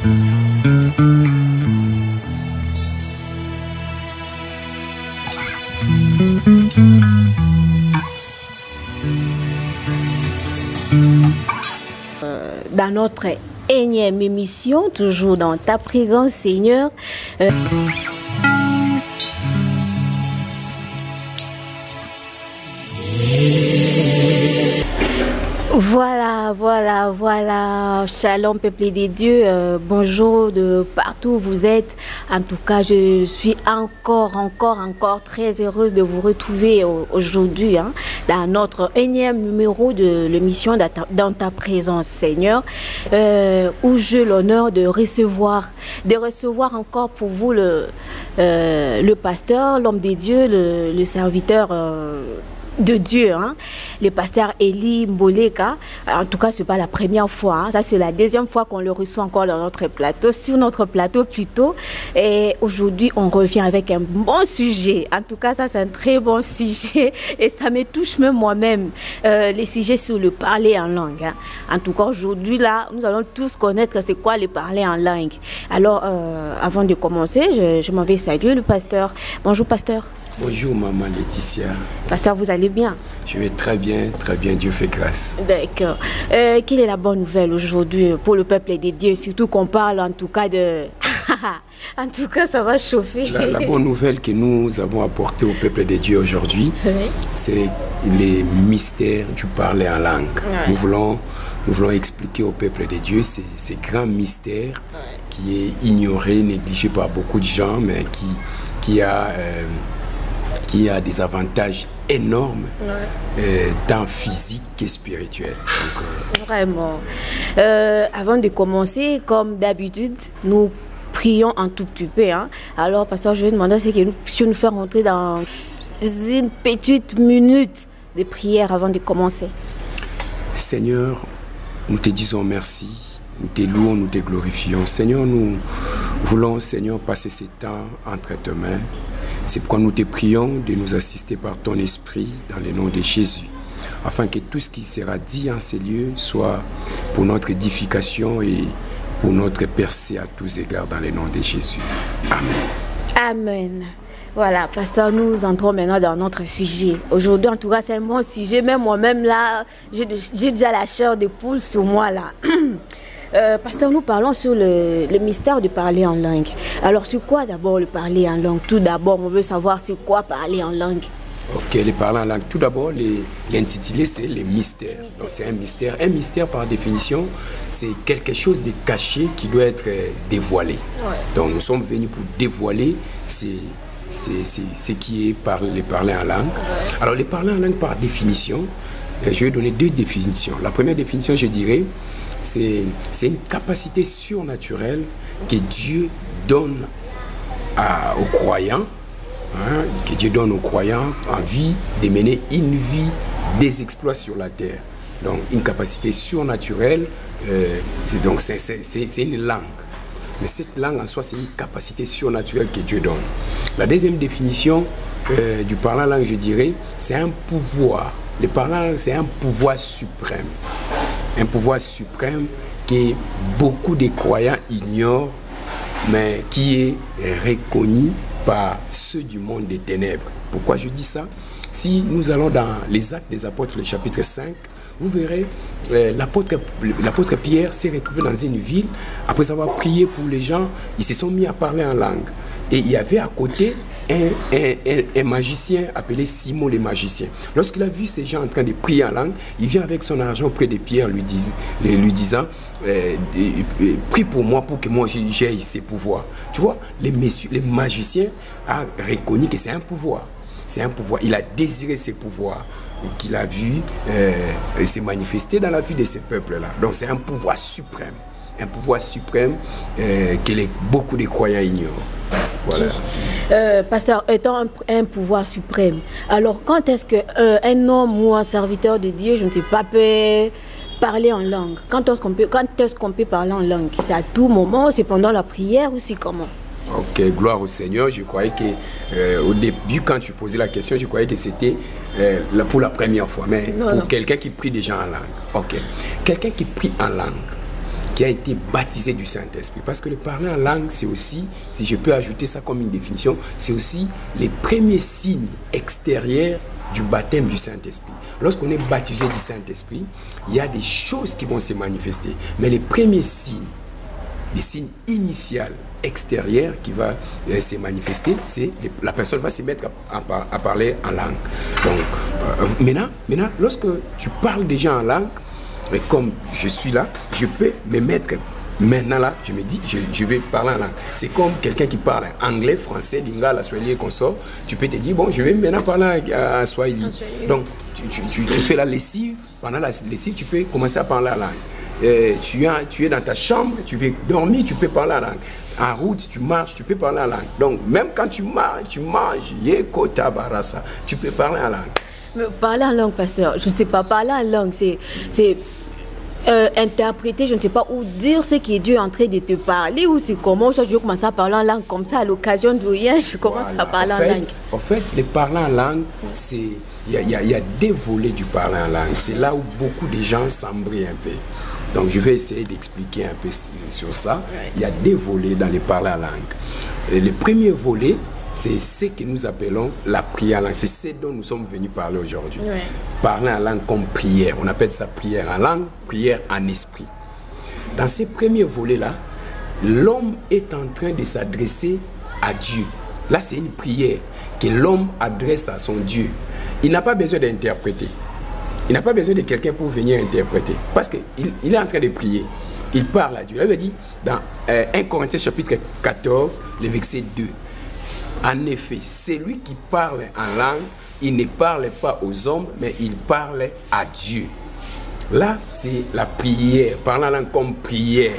Dans notre énième émission, toujours dans ta présence, Seigneur. Voilà. Shalom, peuple des dieux. Bonjour de partout où vous êtes. En tout cas, je suis encore très heureuse de vous retrouver aujourd'hui dans notre énième numéro de l'émission Dans ta présence, Seigneur, où j'ai l'honneur de recevoir encore pour vous le pasteur, l'homme des dieux, le serviteur de Dieu, le pasteur Eli Mboleka. En tout cas, ce n'est pas la première fois, ça c'est la deuxième fois qu'on le reçoit encore dans notre plateau, sur notre plateau plutôt. Et aujourd'hui, on revient avec un bon sujet. En tout cas, ça c'est un très bon sujet et ça me touche même moi-même, les sujets sur le parler en langue. En tout cas, aujourd'hui, là, nous allons tous connaître c'est quoi le parler en langue. Alors, avant de commencer, je m'en vais saluer le pasteur. Bonjour, pasteur. Bonjour maman Laetitia. Pasteur, vous allez bien? Je vais très bien, Dieu fait grâce. D'accord. Quelle est la bonne nouvelle aujourd'hui pour le peuple des dieux? Surtout qu'on parle en tout cas de... En tout cas, ça va chauffer. La bonne nouvelle que nous avons apportée au peuple des dieux aujourd'hui, c'est les mystères du parler en langue. Ouais. Nous voulons expliquer au peuple des dieux ces grands mystères qui est ignoré, négligé par beaucoup de gens, mais qui a des avantages énormes, tant physiques que spirituels. Vraiment. Avant de commencer, comme d'habitude, nous prions un tout petit peu. Alors, pasteur, je vais demander si nous puissions nous faire rentrer dans une petite minute de prière avant de commencer. Seigneur, nous te disons merci, nous te louons, nous te glorifions. Seigneur, nous voulons, Seigneur, passer ce temps entre tes mains. C'est pourquoi nous te prions de nous assister par ton esprit dans le nom de Jésus, afin que tout ce qui sera dit en ces lieux soit pour notre édification et pour notre percée à tous égards dans le nom de Jésus. Amen. Amen. Voilà, pasteur, nous entrons maintenant dans notre sujet. Aujourd'hui, en tout cas, c'est un bon sujet. Même moi-même, là, j'ai déjà la chair de poule sur moi, là. Pasteur, nous parlons sur le mystère de parler en langue. Alors, c'est quoi d'abord le parler en langue? Tout d'abord, on veut savoir c'est quoi parler en langue. Ok, le parler en langue. Tout d'abord, l'intitulé, c'est les mystères. Donc, c'est un mystère. Un mystère, par définition, c'est quelque chose de caché qui doit être dévoilé. Ouais. Donc, nous sommes venus pour dévoiler ce qui est le parler en langue. Ouais. Alors, le parler en langue, par définition, je vais donner deux définitions. La première définition, je dirais, c'est une capacité surnaturelle que Dieu donne aux croyants, en vie de mener une vie des exploits sur la terre. Donc une capacité surnaturelle, c'est une langue. Mais cette langue en soi, c'est une capacité surnaturelle que Dieu donne. La deuxième définition du parler en langue, je dirais, c'est un pouvoir. Le parler en langue, c'est un pouvoir suprême. Un pouvoir suprême que beaucoup de croyants ignorent, mais qui est reconnu par ceux du monde des ténèbres. Pourquoi je dis ça? Si nous allons dans les Actes des Apôtres, le chapitre 5, vous verrez, l'apôtre Pierre s'est retrouvé dans une ville. Après avoir prié pour les gens, ils se sont mis à parler en langue. Et il y avait à côté un magicien appelé Simon le magicien. Lorsqu'il a vu ces gens en train de prier en langue, il vient avec son argent près de Pierre, lui disant prie pour moi pour que moi j'aie ces pouvoirs. Tu vois, les magiciens ont reconnu que c'est un pouvoir. C'est un pouvoir. Il a désiré ces pouvoirs qu'il a vu se manifester dans la vie de ces peuples-là. Donc c'est un pouvoir suprême. Un pouvoir suprême que beaucoup de croyants ignorent. Voilà. Pasteur, étant un pouvoir suprême, alors quand est-ce qu'un homme ou un serviteur de Dieu, je ne sais pas, peut parler en langue? Quand est-ce qu'on peut parler en langue? C'est à tout moment, c'est pendant la prière ou c'est comment? Ok, gloire au Seigneur. Je croyais que au début, quand tu posais la question, je croyais que c'était pour la première fois. Mais pour quelqu'un qui prie déjà en langue. Ok. Quelqu'un qui prie en langue, qui a été baptisé du Saint-Esprit. Parce que le parler en langue, c'est aussi, si je peux ajouter ça comme une définition, c'est aussi les premiers signes extérieurs du baptême du Saint-Esprit. Lorsqu'on est baptisé du Saint-Esprit, il y a des choses qui vont se manifester. Mais les premiers signes, des signes initiaux extérieurs qui vont se manifester, c'est la personne va se mettre à parler en langue. Donc, maintenant, lorsque tu parles déjà en langue, et comme je suis là, je peux me mettre maintenant là, je me dis, je vais parler en langue. C'est comme quelqu'un qui parle anglais, français, lingala, swahili et consort. Tu peux te dire, bon, je vais maintenant parler en swahili. Donc, tu fais la lessive. Pendant la lessive, tu peux commencer à parler en langue. Tu es dans ta chambre, tu veux dormir, tu peux parler en langue. En route, tu marches, tu peux parler en langue. Donc, même quand tu manges, tu peux parler en langue. Mais parler en langue, pasteur, je ne sais pas, parler en langue, c'est interpréter, je ne sais pas, ou dire ce que Dieu est en train de te parler, ou c'est comment je commence à parler en langue comme ça, à l'occasion de rien, je commence à parler en langue. En fait, le parler en langue, c'est... Il y a des volets du parler en langue. C'est là où beaucoup de gens s'embrouillent un peu. Donc, je vais essayer d'expliquer un peu sur ça. Il y a des volets dans le parler en langue. Et le premier volet, c'est ce que nous appelons la prière en langue. C'est ce dont nous sommes venus parler aujourd'hui. Parler en langue comme prière. On appelle ça prière en langue, prière en esprit. Dans ces premiers volets-là, l'homme est en train de s'adresser à Dieu. Là, c'est une prière que l'homme adresse à son Dieu. Il n'a pas besoin d'interpréter. Il n'a pas besoin de quelqu'un pour venir interpréter. Parce qu'il est en train de prier. Il parle à Dieu. Là, il dit dans 1 Corinthiens chapitre 14, le verset 2. En effet, celui qui parle en langue, il ne parle pas aux hommes, mais il parle à Dieu. Là, c'est la prière. Parler en langue comme prière.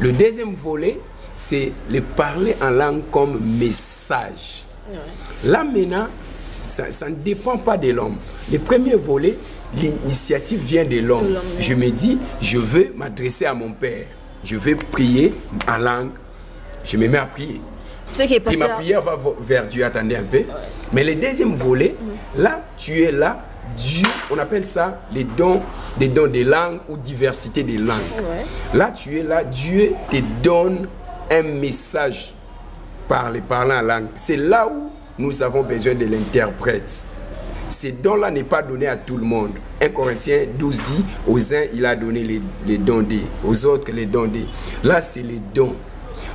Le deuxième volet, c'est le parler en langue comme message. Là, maintenant, ça ne dépend pas de l'homme. Le premier volet, l'initiative vient de l'homme. Je me dis, je veux m'adresser à mon Père. Je veux prier en langue. Je me mets à prier. Et ma prière va vers Dieu, attendez un peu. Mais le deuxième volet, là, tu es là, Dieu, on appelle ça les dons de langue ou diversité des langues. Là, tu es là, Dieu te donne un message par les parlants en langue. C'est là où nous avons besoin de l'interprète. Ces dons-là n'est pas donné à tout le monde. 1 Corinthiens 12 dit, aux uns, il a donné les dons des, aux autres, les dons des. Là, c'est les dons.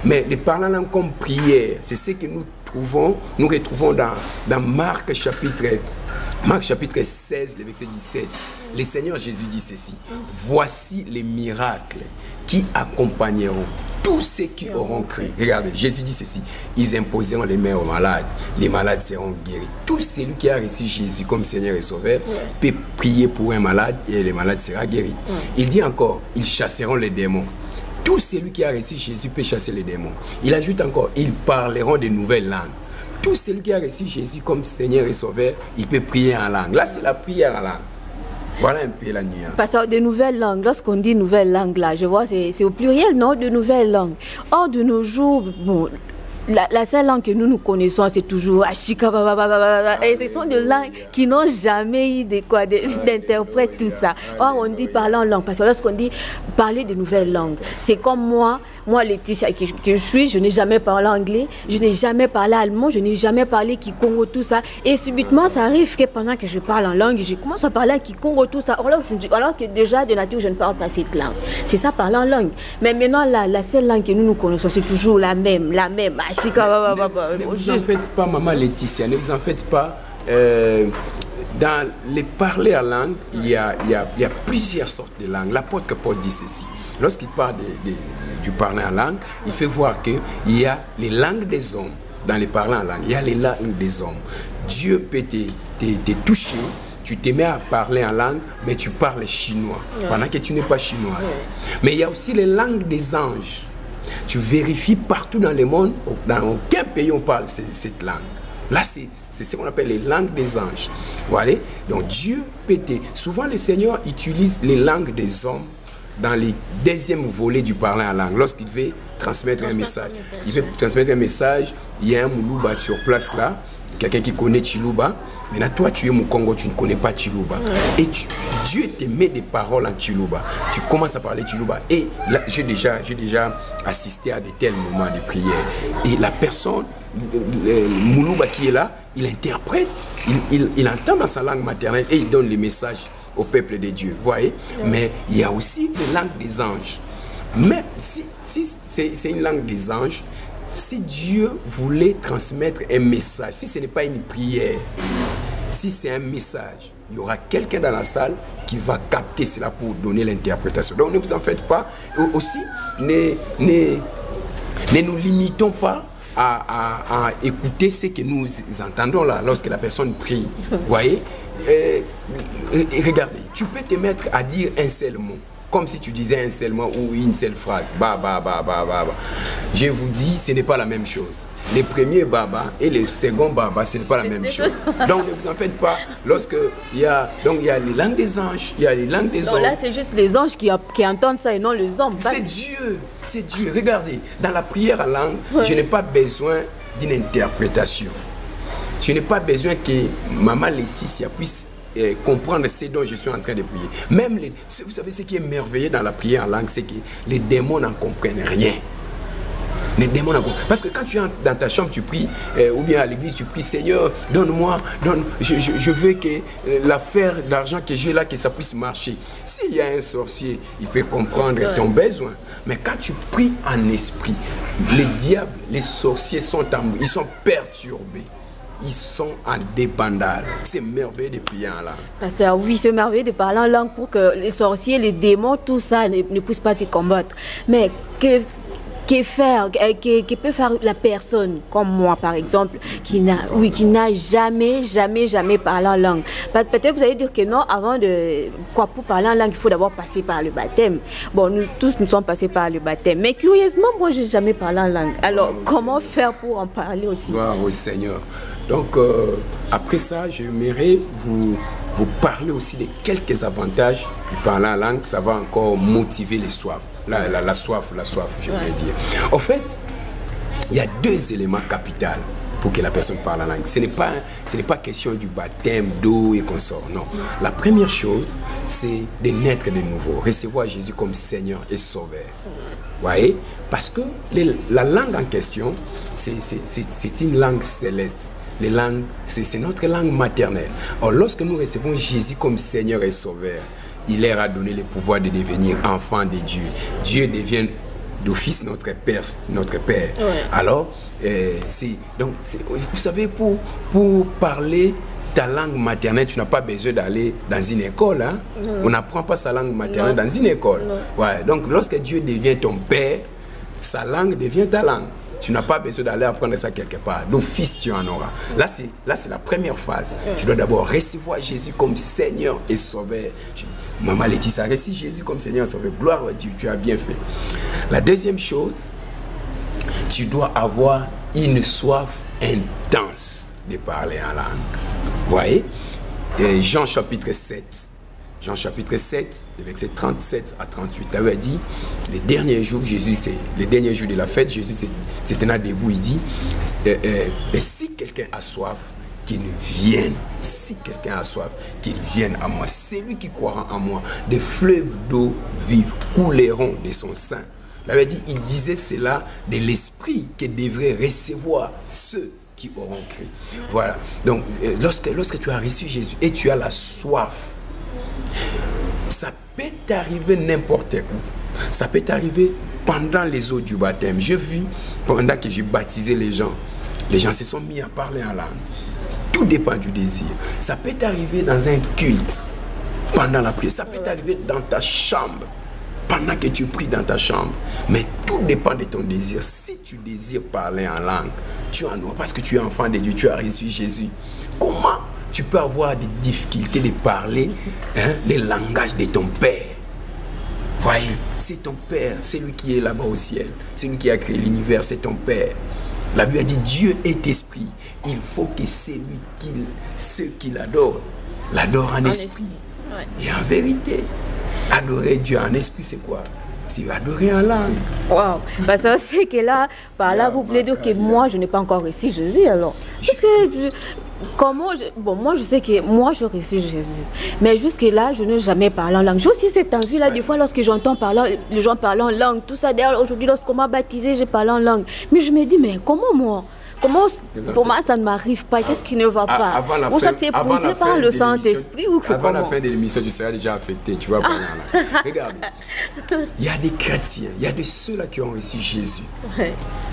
Mais les parlants en langue comme prière, c'est ce que nous retrouvons dans Marc chapitre 16, le verset 17. Le Seigneur Jésus dit ceci. Voici les miracles qui accompagneront tous ceux qui auront cru. Regardez, Jésus dit ceci. Ils imposeront les mains aux malades. Les malades seront guéris. Tout celui qui a reçu Jésus comme Seigneur et Sauveur peut prier pour un malade et le malade sera guéri. Il dit encore, ils chasseront les démons. Tout celui qui a reçu Jésus peut chasser les démons. Il ajoute encore, ils parleront de nouvelles langues. Tout celui qui a reçu Jésus comme Seigneur et Sauveur, il peut prier en langue. Là, c'est la prière en langue. Voilà un peu la nuance. Parce que de nouvelles langues, lorsqu'on dit nouvelles langues, là, je vois, c'est au pluriel, non, de nouvelles langues. Or, de nos jours, bon, la seule langue que nous connaissons, c'est toujours Ashika, et ce sont des langues qui n'ont jamais eu d'interprète, tout ça. Or, on dit parler en langue, parce que lorsqu'on dit parler de nouvelles langues, c'est comme moi Laetitia, que je suis, je n'ai jamais parlé anglais, je n'ai jamais parlé allemand, je n'ai jamais parlé kikongo, tout ça. Et subitement, ça arrive que pendant que je parle en langue, je commence à parler en kikongo, tout ça. Alors que déjà, de nature, je ne parle pas cette langue. C'est ça, parler en langue. Mais maintenant, la seule langue que nous connaissons, c'est toujours la même. Ne vous en faites pas, maman Laetitia, ne vous en faites pas. Dans les parler en langue, il y a plusieurs sortes de langues. L'apôtre Paul dit ceci. Lorsqu'il parle du parler en langue, il fait voir qu'il y a les langues des hommes. Dans les parler en langue, il y a les langues des hommes. Dieu peut te toucher, tu te mets à parler en langue, mais tu parles chinois, pendant que tu n'es pas chinoise. Mais il y a aussi les langues des anges. Tu vérifies partout dans le monde, dans aucun pays on parle cette langue. Là, c'est ce qu'on appelle les langues des anges. Voilà. Donc Dieu peut souvent le Seigneur utilise les langues des hommes dans les deuxième volet du parler en langue. Lorsqu'il veut transmettre un message. Il veut transmettre un message, il y a un moulouba sur place là, quelqu'un qui connaît Chiluba. Maintenant, toi, tu es au Congo, tu ne connais pas Chiluba. Et Dieu te met des paroles en Chiluba. Tu commences à parler Chiluba. Et là, j'ai déjà assisté à de tels moments de prière. Et la personne, le Moulouba qui est là, il interprète, il entend dans sa langue maternelle et il donne les messages au peuple de Dieu. Vous voyez? Mais il y a aussi la langue des anges. Mais si c'est une langue des anges, si Dieu voulait transmettre un message, si ce n'est pas une prière, si c'est un message, il y aura quelqu'un dans la salle qui va capter cela pour donner l'interprétation. Donc ne vous en faites pas. Aussi, ne nous limitons pas à écouter ce que nous entendons là, lorsque la personne prie. Vous voyez? Regardez, tu peux te mettre à dire un seul mot. Comme si tu disais un seul mot ou une seule phrase. Je vous dis, ce n'est pas la même chose. Les premiers baba et les seconds baba, ce n'est pas la même chose. Donc ne vous en faites pas. Lorsque il y a les langues des anges, il y a les langues des hommes. Non, là c'est juste les anges qui entendent ça et non les hommes. C'est Dieu, c'est Dieu. Regardez, dans la prière en langue, je n'ai pas besoin d'une interprétation. Je n'ai pas besoin que Maman Laetitia puisse comprendre ce dont je suis en train de prier. Même vous savez ce qui est merveilleux dans la prière en langue, c'est que les démons n'en comprennent rien. Les démons n'en comprennent. Parce que quand tu es dans ta chambre, tu pries, ou bien à l'église, tu pries, Seigneur, donne-moi, je veux que l'affaire d'argent que j'ai là, que ça puisse marcher. S'il y a un sorcier, il peut comprendre ton besoin. Mais quand tu pries en esprit, les diables, les sorciers ils sont perturbés. Ils sont en débandade. C'est merveilleux de prier en langue. Pasteur, oui, c'est merveilleux de parler en langue pour que les sorciers, les démons, tout ça ne puissent pas te combattre. Mais que peut faire la personne comme moi, par exemple, qui n'a jamais parlé en langue? Peut-être vous allez dire que non, pour parler en langue, il faut d'abord passer par le baptême. Bon, nous tous, nous sommes passés par le baptême. Mais curieusement, moi, je n'ai jamais parlé en langue. Alors, comment faire pour en parler aussi? Gloire au Seigneur. Donc, après ça, j'aimerais vous parler aussi de quelques avantages du parler en langue. Ça va encore motiver les soifs. La soif, j'aimerais dire. En fait, il y a deux éléments capitaux pour que la personne parle en langue. Ce n'est pas question du baptême, d'eau et consort, non. La première chose, c'est de naître de nouveau, recevoir Jésus comme Seigneur et Sauveur. Vous voyez? Parce que la langue en question, c'est une langue céleste. Les langues, c'est notre langue maternelle. Or, lorsque nous recevons Jésus comme Seigneur et Sauveur, il leur a donné le pouvoir de devenir enfant de Dieu. Dieu devient d'office notre Père. Ouais. Alors, vous savez, pour parler ta langue maternelle, tu n'as pas besoin d'aller dans une école. Hein? On n'apprend pas sa langue maternelle dans une école. Ouais. Donc, lorsque Dieu devient ton Père, sa langue devient ta langue. Tu n'as pas besoin d'aller apprendre ça quelque part. D'office, tu en auras. Là, c'est la première phase. Tu dois d'abord recevoir Jésus comme Seigneur et Sauveur. Maman Laetitia, reçois Jésus comme Seigneur et Sauveur. Gloire à Dieu, tu as bien fait. La deuxième chose, tu dois avoir une soif intense de parler en langue. Vous voyez? Jean chapitre 7. Jean chapitre 7, le verset 37 à 38, il avait dit, les derniers jours de la fête, Jésus s'est tenu debout, il dit, si quelqu'un a soif, qu'il vienne, si quelqu'un a soif, qu'il vienne à moi. Celui qui croira en moi, des fleuves d'eau vive couleront de son sein. Il avait dit, il disait cela de l'esprit que devraient recevoir ceux qui auront cru. Voilà, donc lorsque tu as reçu Jésus et tu as la soif, ça peut t'arriver n'importe où. Ça peut t'arriver pendant les eaux du baptême. J'ai vu, pendant que j'ai baptisé les gens se sont mis à parler en langue. Tout dépend du désir. Ça peut t'arriver dans un culte, pendant la prière. Ça peut t'arriver dans ta chambre, pendant que tu pries dans ta chambre. Mais tout dépend de ton désir. Si tu désires parler en langue, tu en auras, parce que tu es enfant de Dieu, tu as reçu Jésus. Comment tu peux avoir des difficultés de parler les langages de ton Père? Voyez, c'est ton Père, c'est lui qui est là-bas au ciel. C'est lui qui a créé l'univers, c'est ton Père. La Bible a dit, Dieu est esprit. Il faut que ceux qui l'adorent en esprit et en vérité. Adorer Dieu en esprit, c'est quoi? c'est adorer en langue. Waouh. Parce que c'est que là, par là, vous voulez dire que moi, je n'ai pas encore reçu Jésus alors. Parce que bon, moi je sais que moi je reçu Jésus, mais jusque-là je n'ai jamais parlé en langue. J'ai aussi cette envie-là, des fois lorsque j'entends les gens parler en langue, tout ça. D'ailleurs, aujourd'hui, lorsqu'on m'a baptisé, j'ai parlé en langue. Mais je me dis, mais comment moi? Pour moi, ça ne m'arrive pas. Qu'est-ce qui ne va pas? Ou ça t'est poussé par le Saint-Esprit ou c'est avant la fin de l'émission, tu seras déjà affecté. Tu vas parler en langue. Regarde, il y a des chrétiens, il y a de ceux-là qui ont reçu Jésus,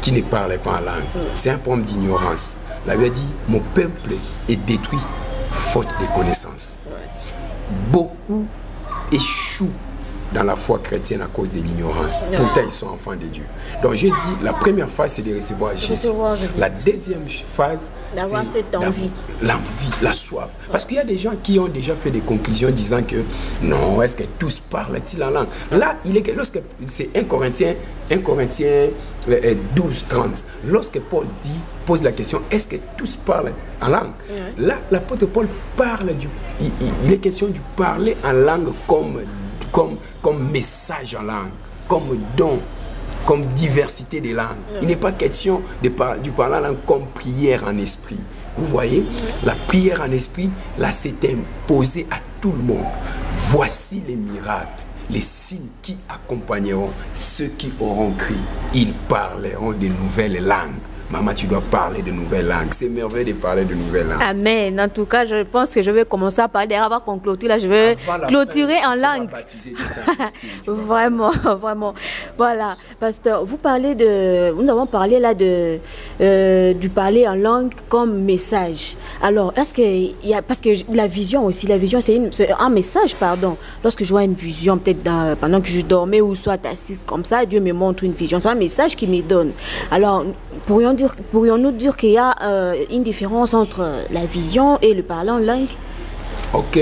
qui ne parlaient pas en langue. C'est un problème d'ignorance. La Bible dit, mon peuple est détruit faute de connaissances. Beaucoup échouent dans la foi chrétienne à cause de l'ignorance. Pourtant, ils sont enfants de Dieu. Donc, je dis, la première phase, c'est de recevoir Jésus. La deuxième phase, c'est l'envie, la soif. Parce qu'il y a des gens qui ont déjà fait des conclusions disant que non, est-ce que tous parlent-ils en langue? Là, lorsque c'est 1 Corinthiens 12, 30. Lorsque Paul pose la question, est-ce que tous parlent en langue? Là, l'apôtre Paul parle il est question du parler en langue comme message en langue, comme don, comme diversité des langues. Il n'est pas question du parler en langue comme prière en esprit. Vous voyez, la prière en esprit, là, c'est imposé à tout le monde. Voici les miracles, les signes qui accompagneront ceux qui auront crié. Ils parleront de nouvelles langues. Maman, tu dois parler de nouvelles langues. C'est merveilleux de parler de nouvelles langues. Amen. En tout cas, je pense que je vais commencer à parler. Avant qu'on clôture, là, je vais clôturer en langue. Vraiment, vraiment. Voilà. Pasteur, vous avons parlé là du parler en langue comme message. Alors, est-ce qu'il y a, parce que la vision aussi, c'est un message, pardon. Lorsque je vois une vision, peut-être pendant que je dormais ou soit assise comme ça, Dieu me montre une vision. C'est un message qu'il me donne. Alors, pourrions-nous dire qu'il y a une différence entre la vision et le parler en langue? Ok.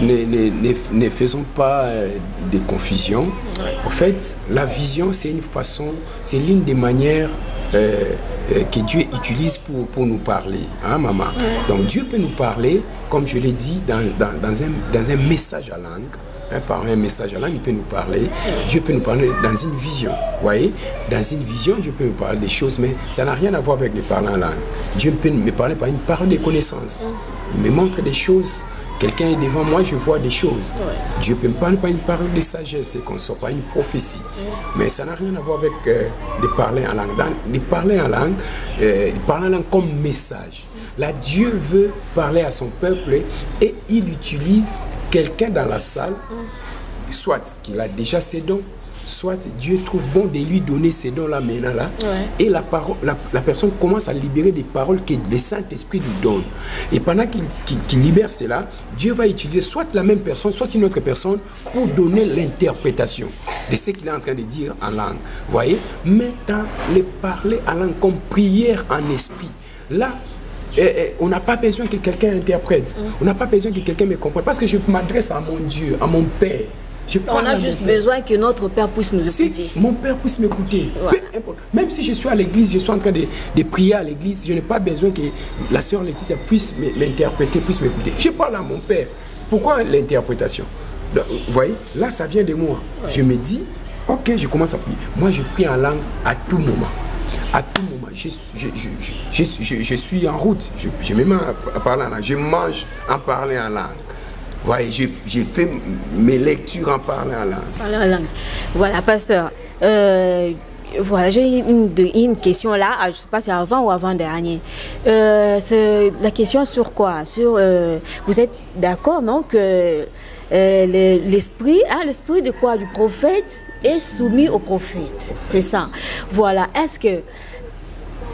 Ne faisons pas de confusion. En fait, la vision, c'est une façon, c'est l'une des manières que Dieu utilise pour nous parler. Hein, maman? Donc, Dieu peut nous parler, comme je l'ai dit, dans un message à langue. Par un message à langue, il peut nous parler. Dieu peut nous parler dans une vision. Vous voyez, dans une vision, Dieu peut nous parler des choses, mais ça n'a rien à voir avec les parler en langue. Dieu peut me parler par une parole de connaissance. Il me montre des choses. Quelqu'un est devant moi, je vois des choses. Dieu peut me parler par une parole de sagesse et qu'on sort par une prophétie. Mais ça n'a rien à voir avec de parler en langue. De parler en langue comme message. Là, Dieu veut parler à son peuple et il utilise quelqu'un dans la salle, soit qu'il a déjà ses dons, soit Dieu trouve bon de lui donner ces dons-là maintenant là, et la personne commence à libérer des paroles que le Saint-Esprit lui donne. Et pendant qu'il libère cela, Dieu va utiliser soit la même personne, soit une autre personne pour donner l'interprétation de ce qu'il est en train de dire en langue. Vous voyez? Mais dans le parler en langue comme prière en esprit, là, on n'a pas besoin que quelqu'un interprète. On n'a pas besoin que quelqu'un me comprenne. Parce que je m'adresse à mon Dieu, à mon Père. On a juste besoin que notre Père puisse nous écouter. Mon Père puisse m'écouter. Même si je suis à l'église, je suis en train de prier à l'église, je n'ai pas besoin que la sœur Laetitia puisse l'interpréter, puisse m'écouter. Je parle à mon Père. Pourquoi l'interprétation? Vous voyez, là, ça vient de moi. Je me dis, ok, je commence à prier. Moi, je prie en langue à tout moment. À tout moment, je suis en route, je me mets à parler en langue, je mange en parlant en langue. Voyez, j'ai fait mes lectures en parlant en langue. Parler en langue. Voilà, pasteur. Voilà, j'ai une question là, je ne sais pas si avant ou avant-dernier. C'est la question sur quoi? Vous êtes d'accord, non, que l'esprit de quoi? Du prophète est soumis au prophète. C'est ça. Voilà. Est-ce que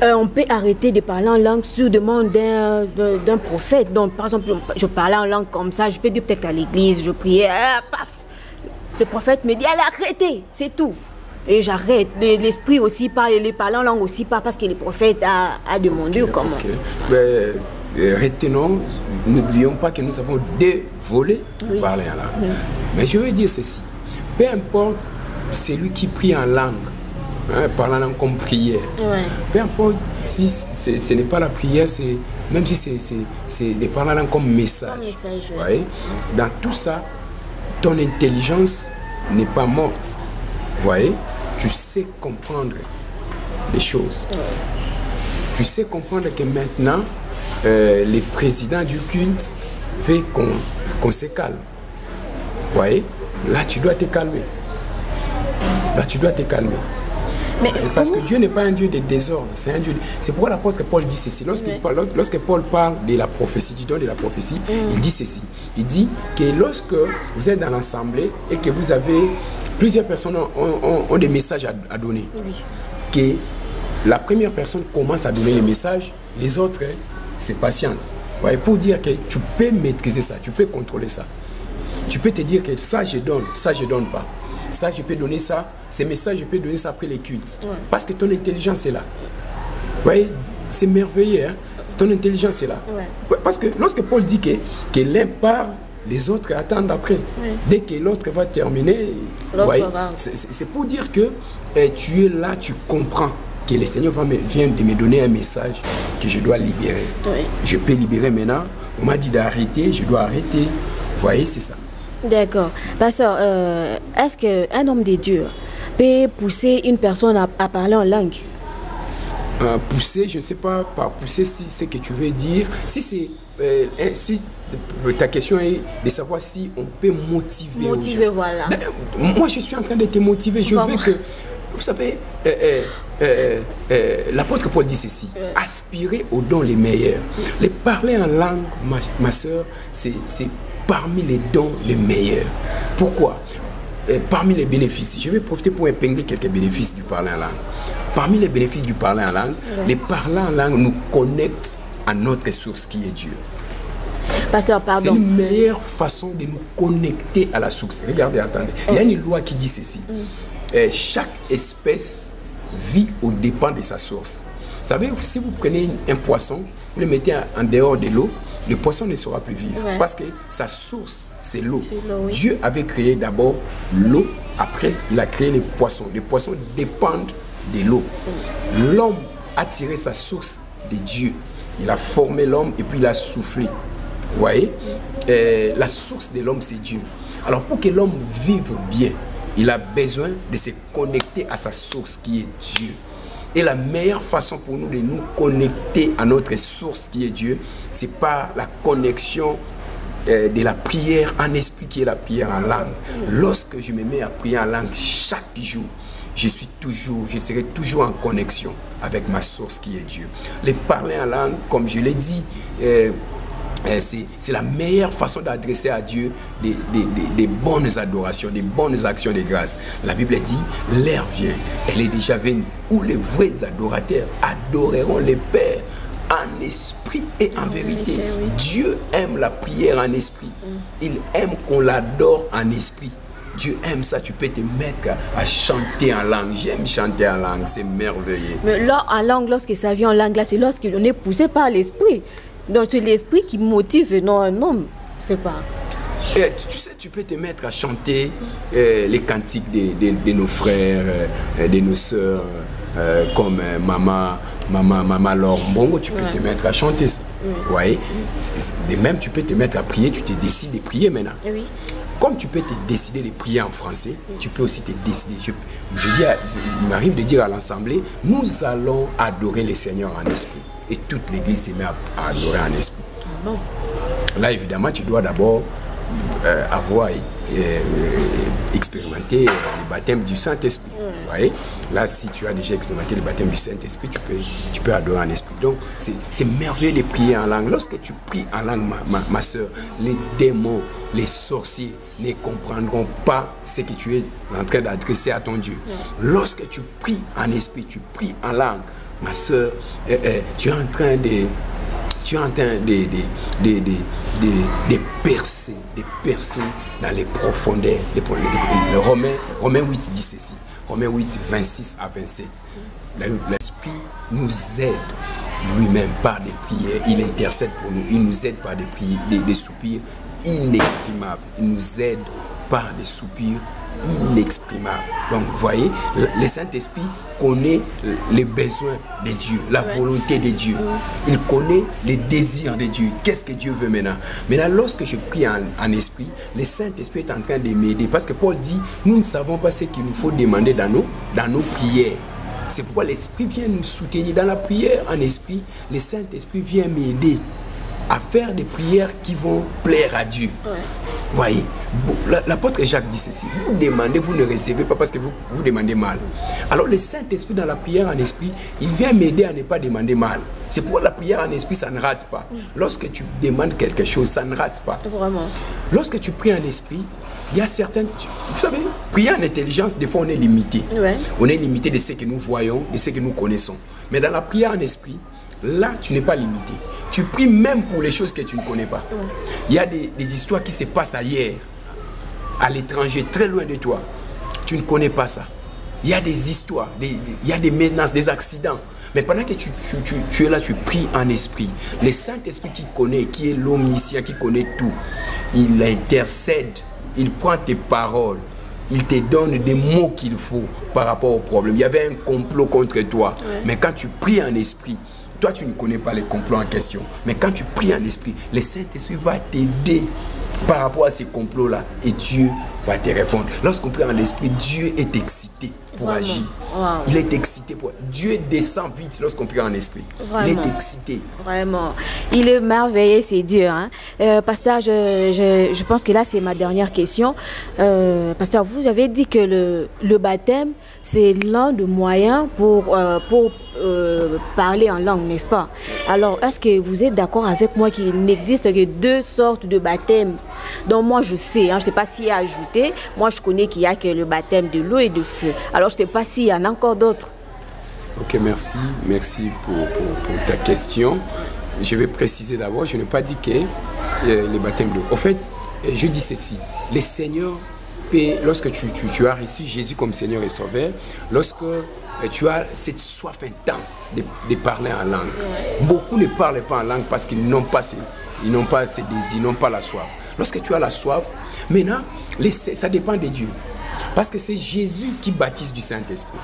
on peut arrêter de parler en langue sur demande d'un prophète? Donc, par exemple, je parlais en langue comme ça, je peux dire peut-être à l'église, je priais, paf, le prophète me dit, allez, arrêtez, c'est tout. Et j'arrête. L'esprit aussi parle, les parler en langue aussi parle parce que le prophète a demandé comment. Retenons, n'oublions pas que nous avons deux volets pour parler en langue. Mais je veux dire ceci, peu importe celui qui prie en langue, parlant en langue comme prière, peu importe si ce n'est pas la prière, même si c'est de parler en langue comme message. Dans tout ça, ton intelligence n'est pas morte. voyez, tu sais comprendre les choses. Tu sais comprendre que maintenant, les présidents du culte veulent qu'on se calme. Vous voyez, là tu dois te calmer. Là tu dois te calmer. Mais parce que Dieu n'est pas un Dieu de désordre, c'est un Dieu. C'est pourquoi l'apôtre Paul dit ceci. Lorsque Paul parle de la prophétie, du don de la prophétie, il dit ceci. Il dit que lorsque vous êtes dans l'assemblée et que vous avez plusieurs personnes ont des messages à donner, que la première personne commence à donner les messages, les autres, c'est patience. Ouais, pour dire que tu peux maîtriser ça, tu peux contrôler ça. Tu peux te dire que ça je donne pas. Ça, je peux donner ça. Ces messages, je peux donner ça après les cultes. Parce que ton intelligence est là. Vous voyez, c'est merveilleux. Hein? Ton intelligence est là. Parce que lorsque Paul dit que l'un parle, les autres attendent après. Dès que l'autre va terminer, c'est pour dire que tu es là, tu comprends que le Seigneur vient de me donner un message que je dois libérer. Je peux libérer maintenant. On m'a dit d'arrêter, je dois arrêter. Vous voyez, c'est ça. D'accord. Pasteur, est-ce qu'un homme de Dieu peut pousser une personne à parler en langue? Pousser, je ne sais pas, par pousser si c'est ce que tu veux dire. Si c'est si ta question est de savoir si on peut motiver. Motiver, voilà. Moi, je suis en train de te motiver. Je veux que, vous savez, l'apôtre Paul dit ceci, aspirer aux dons les meilleurs. Les parler en langue, ma soeur, c'est parmi les dons les meilleurs. Pourquoi? Parmi les bénéfices, je vais profiter pour épingler quelques bénéfices du parler en langue. Parmi les bénéfices du parler en langue, les parler en langue nous connectent à notre source qui est Dieu. Pasteur, pardon. C'est une meilleure façon de nous connecter à la source. Regardez, attendez. Il y a une loi qui dit ceci. Chaque espèce vit au dépend de sa source. Vous savez, si vous prenez un poisson, vous le mettez en dehors de l'eau, le poisson ne saura plus vivre. Parce que sa source, c'est l'eau. Dieu avait créé d'abord l'eau, après il a créé les poissons. Les poissons dépendent de l'eau. L'homme a tiré sa source de Dieu. Il a formé l'homme et puis il a soufflé. Vous voyez, la source de l'homme, c'est Dieu. Alors pour que l'homme vive bien, il a besoin de se connecter à sa source qui est Dieu. Et la meilleure façon pour nous de nous connecter à notre source qui est Dieu, c'est par la connexion de la prière en esprit qui est la prière en langue. Lorsque je me mets à prier en langue chaque jour, je serai toujours en connexion avec ma source qui est Dieu. Les parler en langue, comme je l'ai dit, c'est la meilleure façon d'adresser à Dieu des bonnes adorations, des bonnes actions de grâce. La Bible dit, l'heure vient, elle est déjà venue, où les vrais adorateurs adoreront le Père en esprit et en vérité. Dieu aime la prière en esprit. Il aime qu'on l'adore en esprit. Dieu aime ça, tu peux te mettre à chanter en langue. J'aime chanter en langue, c'est merveilleux. Mais là, en langue, lorsque ça vient en langue, là, c'est lorsqu'on est poussé par l'esprit. Donc c'est l'esprit qui motive, non un homme, c'est pas. Tu sais, tu peux te mettre à chanter les cantiques de nos frères, de nos sœurs, comme Maman Laure Mbongo, tu peux te mettre à chanter ça. Ouais. De même, tu peux te mettre à prier, tu te décides de prier maintenant. Comme tu peux te décider de prier en français, tu peux aussi te décider. Il m'arrive de dire à l'assemblée, nous allons adorer le Seigneur en esprit. Et toute l'église se met à adorer en esprit. Là, évidemment, tu dois d'abord avoir expérimenté le baptême du Saint-Esprit. Ouais. Là, si tu as déjà expérimenté le baptême du Saint-Esprit, tu peux adorer en esprit. Donc, c'est merveilleux de prier en langue. Lorsque tu pries en langue, ma soeur, les démons, les sorciers ne comprendront pas ce que tu es en train d'adresser à ton Dieu. Lorsque tu pries en esprit, tu pries en langue, ma soeur, tu es en train de percer dans les profondeurs. Romains 8 dit ceci. Romains 8, 26 à 27. L'Esprit nous aide lui-même par des prières. Il intercède pour nous. Il nous aide par des soupirs inexprimables. Il nous aide par des soupirs inexprimable. Donc, vous voyez, le Saint-Esprit connaît les besoins de Dieu, la volonté de Dieu. Il connaît les désirs de Dieu. Qu'est-ce que Dieu veut maintenant? Maintenant, lorsque je prie en esprit, le Saint-Esprit est en train de m'aider. Parce que Paul dit, nous ne savons pas ce qu'il nous faut demander dans nos prières. C'est pourquoi l'Esprit vient nous soutenir. Dans la prière en esprit, le Saint-Esprit vient m'aider à faire des prières qui vont plaire à Dieu. Vous voyez, l'apôtre Jacques dit ceci: vous demandez, vous ne recevez pas parce que vous demandez mal. Alors le Saint-Esprit dans la prière en esprit, il vient m'aider à ne pas demander mal. C'est pourquoi la prière en esprit, ça ne rate pas. Lorsque tu demandes quelque chose, ça ne rate pas. Vraiment. Lorsque tu pries en esprit, il y a certaines... Vous savez, prier en intelligence, des fois on est limité. On est limité de ce que nous voyons, de ce que nous connaissons. Mais dans la prière en esprit, là, tu n'es pas limité. Tu pries même pour les choses que tu ne connais pas. Il y a des histoires qui se passent ailleurs, à l'étranger, très loin de toi. Tu ne connais pas ça. Il y a des histoires, il y a des menaces, des accidents. Mais pendant que tu es là, tu pries en esprit. Le Saint-Esprit qui connaît, qui est l'omniscient, qui connaît tout, il intercède. Il prend tes paroles, il te donne des mots qu'il faut par rapport au problème. Il y avait un complot contre toi, mais quand tu pries en esprit, toi tu ne connais pas les complots en question, mais quand tu pries en esprit, le Saint-Esprit va t'aider par rapport à ces complots-là et Dieu va te répondre. Lorsqu'on prie en esprit, Dieu est excité pour agir. Il est excité pour... Dieu descend vite lorsqu'on prie en esprit. Vraiment. Il est excité. Vraiment. Il est merveilleux, c'est Dieu. Hein? Pasteur, je pense que là, c'est ma dernière question. Pasteur, vous avez dit que le baptême, c'est l'un des moyens pour parler en langue, n'est-ce pas? Alors, est-ce que vous êtes d'accord avec moi qu'il n'existe que 2 sortes de baptême? Donc moi, je sais, hein, je ne sais pas s'il y a ajouté. Moi, je connais qu'il n'y a que le baptême de l'eau et de feu. Alors, je ne sais pas s'il y en a encore d'autres. Ok, merci. Merci pour ta question. Je vais préciser d'abord, je n'ai pas dit que le baptême d'eau. En fait, je dis ceci. Le Seigneur, lorsque tu as reçu Jésus comme Seigneur et Sauveur, lorsque tu as cette soif intense de parler en langue. Beaucoup ne parlent pas en langue parce qu'ils n'ont pas ces désirs, ils n'ont pas la soif. Lorsque tu as la soif, maintenant, ça dépend de Dieu. Parce que c'est Jésus qui baptise du Saint-Esprit.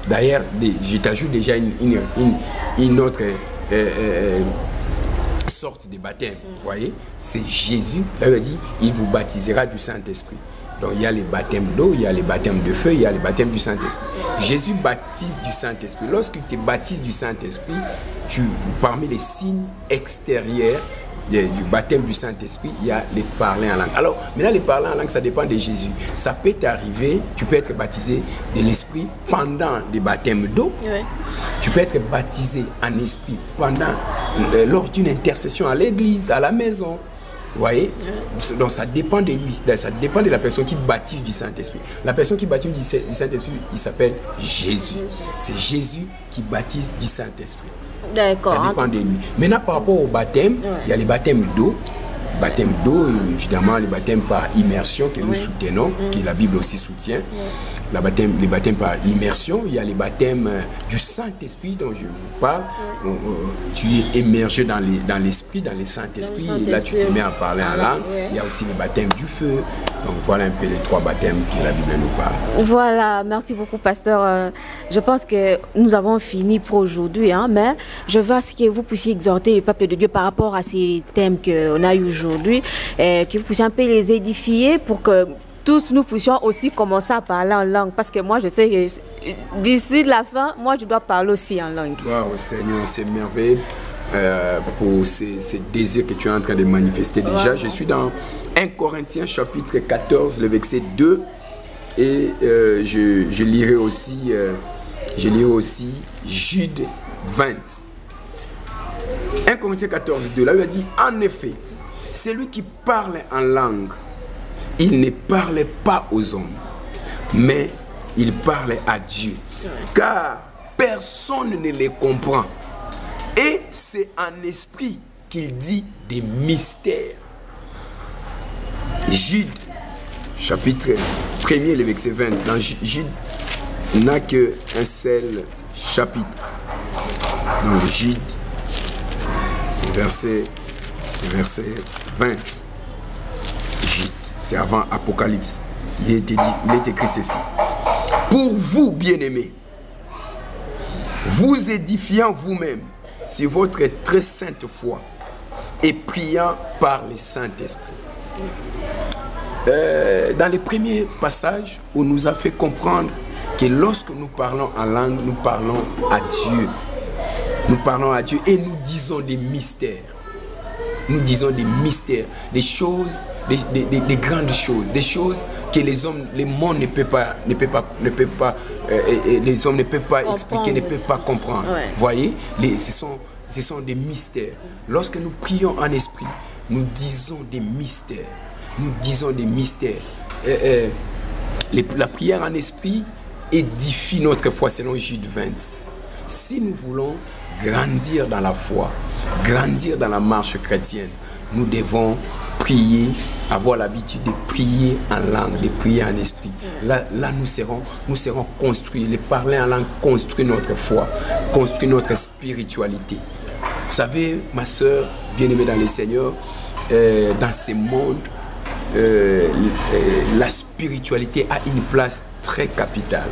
D'ailleurs, je t'ajoute déjà une autre sorte de baptême. Vous voyez, c'est Jésus, là il dit, il vous baptisera du Saint-Esprit. Donc il y a les baptêmes d'eau, il y a les baptêmes de feu, il y a les baptêmes du Saint-Esprit. Jésus baptise du Saint-Esprit. Lorsqu'il te baptise du Saint-Esprit, parmi les signes extérieurs du baptême du Saint-Esprit, il y a les parler en langue. Alors, maintenant, les parler en langue, ça dépend de Jésus. Ça peut t'arriver, tu peux être baptisé de l'Esprit pendant les baptêmes d'eau. Tu peux être baptisé en esprit lors d'une intercession à l'église, à la maison. Vous voyez? Donc ça dépend de lui, ça dépend de la personne qui baptise du Saint-Esprit. La personne qui baptise du Saint-Esprit, il s'appelle Jésus. C'est Jésus qui baptise du Saint-Esprit. D'accord. Ça dépend de lui. Maintenant, par rapport au baptême, il y a les baptêmes d'eau. Baptême d'eau, évidemment, les baptêmes par immersion que nous soutenons, que la Bible aussi soutient. Les baptêmes par immersion, il y a les baptêmes du Saint-Esprit dont je vous parle. Tu es immergé dans l'Esprit, dans le Saint-Esprit, et là tu te mets à parler en langue. Il y a aussi les baptêmes du feu. Donc voilà un peu les 3 baptêmes que la Bible nous parle. Voilà, merci beaucoup pasteur. Je pense que nous avons fini pour aujourd'hui, hein, mais je veux que vous puissiez exhorter le peuple de Dieu par rapport à ces thèmes qu'on a eu aujourd'hui, que vous puissiez un peu les édifier pour que tous nous puissions aussi commencer à parler en langue. Parce que moi, je sais que d'ici la fin, moi, je dois parler aussi en langue. Waouh, Seigneur, c'est merveilleux pour ces désirs que tu es en train de manifester déjà. Je suis dans 1 Corinthiens chapitre 14, le verset 2. Et je lirai aussi Jude 20. 1 Corinthiens 14, 2. Là, il a dit, en effet, celui qui parle en langue, il ne parle pas aux hommes, mais il parle à Dieu, car personne ne les comprend. Et c'est en esprit qu'il dit des mystères. Jude, chapitre 1er, le verset 20. Dans Jude, il n'a qu'un seul chapitre. Dans Jude, verset 20. Jude. C'est avant Apocalypse. il est écrit ceci. Pour vous, bien-aimés, vous édifiant vous-même sur votre très sainte foi et priant par le Saint-Esprit. Dans les premiers passages, on nous a fait comprendre que lorsque nous parlons en langue, nous parlons à Dieu. Nous parlons à Dieu et nous disons des mystères. Nous disons des mystères, des choses, des grandes choses, des choses que les hommes, le monde ne peut pas, les hommes ne peuvent pas expliquer, ne peuvent pas comprendre. Ouais. Voyez, ce sont des mystères. Lorsque nous prions en esprit, nous disons des mystères. Nous disons des mystères. La prière en esprit édifie notre foi selon Jude 20. Si nous voulons grandir dans la foi, grandir dans la marche chrétienne, nous devons prier, avoir l'habitude de prier en langue, de prier en esprit. Là nous serons construits. Le parler en langue construit notre foi, construit notre spiritualité. Vous savez, ma soeur, bien-aimée dans le Seigneur, dans ce monde, la spiritualité a une place très capitale.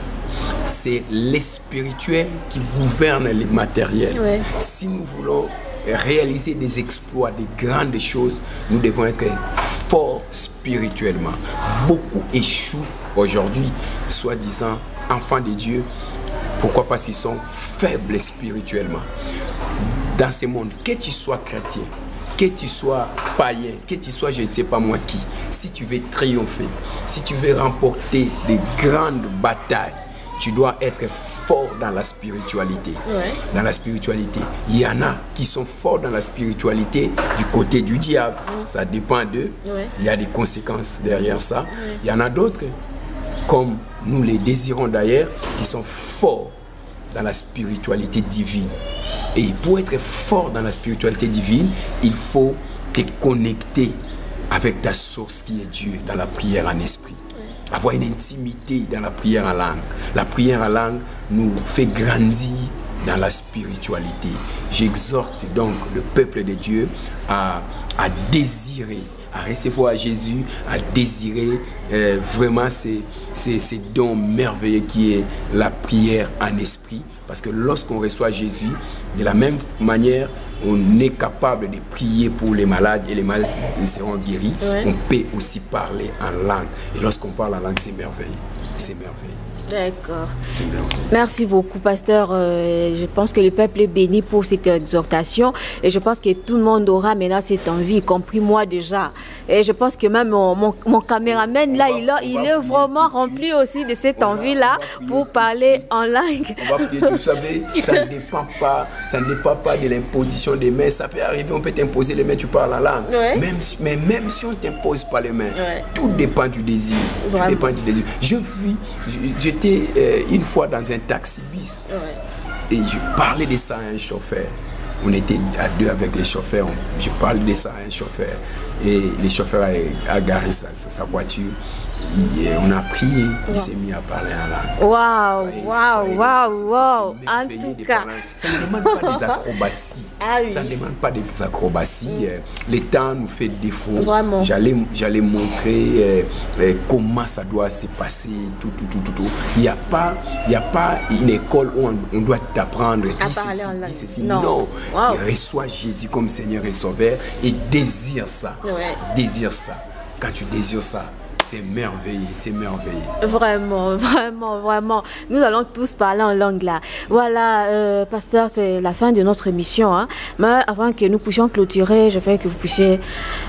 C'est les spirituels qui gouvernent les matériels. Ouais. Si nous voulons réaliser des exploits, des grandes choses, nous devons être forts spirituellement. Beaucoup échouent aujourd'hui, soi-disant enfants de Dieu. Pourquoi? Parce qu'ils sont faibles spirituellement. Dans ce monde, que tu sois chrétien, que tu sois païen, que tu sois je ne sais pas moi qui, si tu veux triompher, si tu veux remporter des grandes batailles, tu dois être fort dans la spiritualité. Ouais. Dans la spiritualité. Il y en a qui sont forts dans la spiritualité du côté du diable. Ça dépend d'eux. Ouais. Il y a des conséquences derrière ça. Ouais. Il y en a d'autres, comme nous les désirons d'ailleurs, qui sont forts dans la spiritualité divine. Et pour être fort dans la spiritualité divine, il faut te connecter avec ta source qui est Dieu dans la prière en esprit. Avoir une intimité dans la prière en langue. La prière en langue nous fait grandir dans la spiritualité. J'exhorte donc le peuple de Dieu à désirer, à recevoir Jésus, à désirer vraiment ces dons merveilleux qui est la prière en esprit. Parce que lorsqu'on reçoit Jésus, de la même manière, on est capable de prier pour les malades et les malades seront guéris. Ouais. On peut aussi parler en langue. Et lorsqu'on parle en langue, c'est merveilleux. C'est merveilleux. D'accord. Merci beaucoup, pasteur. Je pense que le peuple est béni pour cette exhortation et je pense que tout le monde aura maintenant cette envie, y compris moi déjà. Et je pense que même mon caméraman, là, il est vraiment rempli aussi de cette envie-là pour parler en langue. On va prier, vous savez, ça ne dépend pas de l'imposition des mains. Ça peut arriver, on peut t'imposer les mains, tu parles en langue. Ouais. Même si on ne t'impose pas les mains, ouais, tout dépend du désir. Tout dépend du désir. J'étais une fois dans un taxi-bis, ouais, et je parlais de ça à un chauffeur. On était à deux avec les chauffeurs. Je parlais de ça à un chauffeur. Et le chauffeur a garé sa voiture. Et on a prié. Il s'est mis à parler en langue. Waouh. En tout cas. Ça ne demande pas des acrobaties. Ah, oui. Ça ne demande pas des acrobaties. Le temps nous fait défaut. J'allais montrer comment ça doit se passer. Tout. Il n'y a pas une école où on doit t'apprendre. Dis ceci. Non. Wow. Reçois Jésus comme Seigneur et Sauveur et désire ça. Ouais. Désire ça. Quand tu désires ça, c'est merveilleux, c'est merveilleux. Vraiment. Nous allons tous parler en langue là. Voilà, pasteur, c'est la fin de notre émission. Hein. Mais avant que nous puissions clôturer, je veux que vous puissiez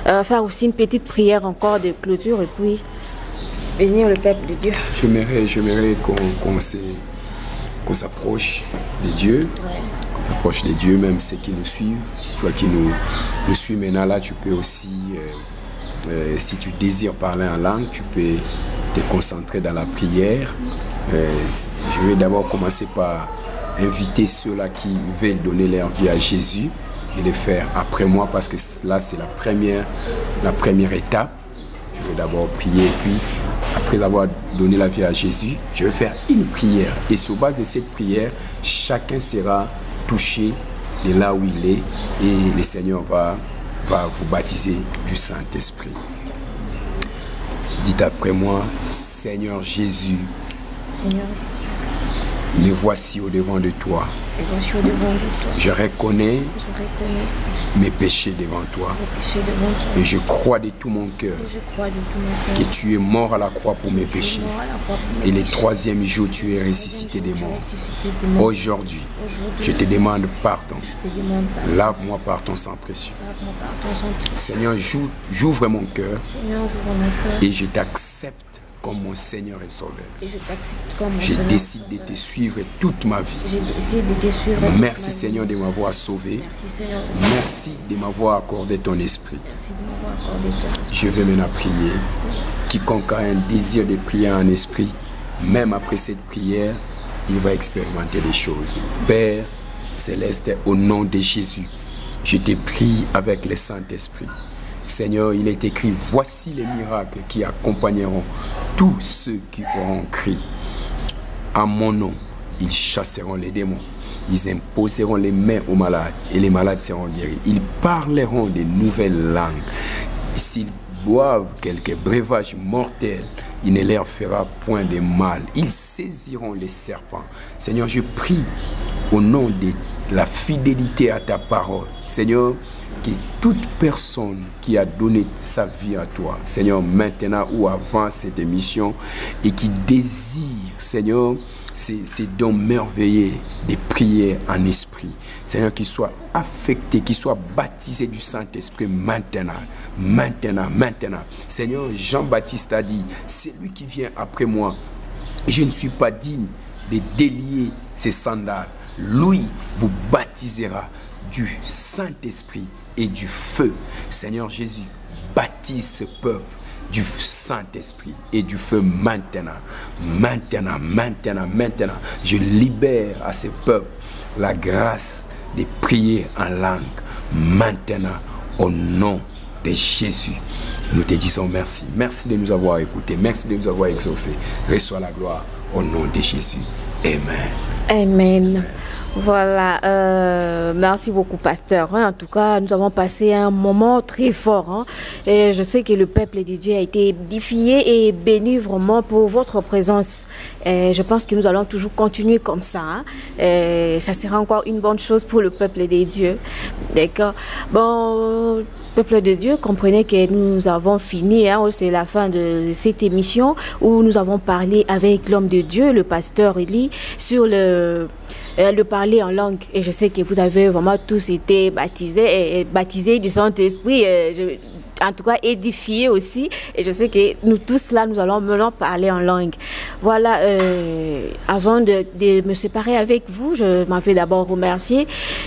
faire aussi une petite prière encore de clôture et puis bénir le peuple de Dieu. J'aimerais qu'on s'approche de Dieu. Ouais. S'approche de Dieu, même ceux qui nous suivent, soit qui nous suivent maintenant là, tu peux aussi, si tu désires parler en langue, tu peux te concentrer dans la prière. Je vais d'abord commencer par inviter ceux-là qui veulent donner leur vie à Jésus et le faire après moi, parce que là c'est la première étape. Je vais d'abord prier, puis après avoir donné la vie à Jésus, je vais faire une prière. Et sur base de cette prière, chacun sera touché de là où il est et le Seigneur va vous baptiser du Saint-Esprit. Dites après moi, Seigneur Jésus, Seigneur, me voici au-devant de toi. voici au-devant de toi. Je reconnais Je reconnais mes péchés devant toi. mes péchés devant toi. Et je crois de tout mon cœur Et je crois de tout mon que cœur tu es mort à la croix pour mes péchés. mort à la croix pour mes Et le péchés. troisième jour, tu es ressuscité des Tu es morts. ressuscité des morts. Aujourd'hui, Aujourd'hui, je te demande pardon. je te demande pardon. Lave-moi par ton sang précieux. Lave-moi par ton sang précieux. Seigneur, j'ouvre mon cœur Seigneur, j'ouvre mon cœur et je t'accepte comme mon Seigneur et Sauveur. et je t'accepte comme mon Je Seigneur. décide de te suivre toute ma vie. Je décide de te suivre. Merci Seigneur de m'avoir sauvé. Merci Seigneur. Merci de m'avoir accordé ton esprit. Merci de m'avoir accordé ton esprit. Je vais maintenant prier. Quiconque a un désir de prier en esprit, même après cette prière, il va expérimenter des choses. Père céleste, au nom de Jésus, je te prie avec le Saint-Esprit. Seigneur, il est écrit, voici les miracles qui accompagneront tous ceux qui auront crié. À mon nom, ils chasseront les démons. Ils imposeront les mains aux malades et les malades seront guéris. Ils parleront de nouvelles langues. S'ils boivent quelques breuvages mortels, il ne leur fera point de mal. Ils saisiront les serpents. Seigneur, je prie au nom de la fidélité à ta parole. Seigneur, que toute personne qui a donné sa vie à toi, Seigneur, maintenant ou avant cette émission, et qui désire, Seigneur, ces dons merveilleux de prier en esprit, Seigneur, qu'il soit affecté, qu'il soit baptisé du Saint-Esprit maintenant, maintenant, maintenant. Seigneur, Jean-Baptiste a dit, celui qui vient après moi, je ne suis pas digne de délier ses sandales. Lui vous baptisera du Saint-Esprit et du feu. Seigneur Jésus, baptise ce peuple du Saint-Esprit et du feu maintenant. Maintenant, maintenant, maintenant. Je libère à ce peuple la grâce de prier en langue. Maintenant, au nom de Jésus, nous te disons merci. Merci de nous avoir écoutés. Merci de nous avoir exaucés. Reçois la gloire au nom de Jésus. Amen. Amen. Voilà, merci beaucoup pasteur. En tout cas, nous avons passé un moment très fort. Et je sais que le peuple de Dieu a été édifié et béni vraiment pour votre présence. Et je pense que nous allons toujours continuer comme ça. Et ça sera encore une bonne chose pour le peuple de Dieu. D'accord. Bon, peuple de Dieu, comprenez que nous avons fini. C'est la fin de cette émission où nous avons parlé avec l'homme de Dieu, le pasteur Eli, sur le parler en langue. Et je sais que vous avez vraiment tous été baptisés du Saint-Esprit, en tout cas édifiés aussi. Et je sais que nous tous là, nous allons maintenant parler en langue. Voilà, avant de me séparer avec vous, je m'en vais d'abord remercier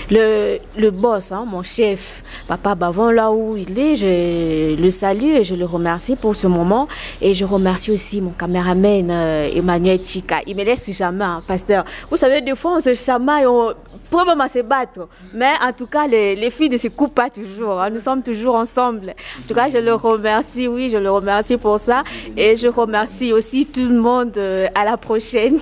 le boss, mon chef, Papa Bavon, là où il est. Je le salue et je le remercie pour ce moment. Et je remercie aussi mon caméraman Emmanuel Chika. Il me laisse jamais, pasteur. Vous savez, des fois on se chamaille, on probablement à se battre. Mais en tout cas, les filles ne se coupent pas toujours. Nous sommes toujours ensemble. En tout cas, je le remercie, oui, je le remercie pour ça. Et je remercie aussi tout le monde. À la prochaine.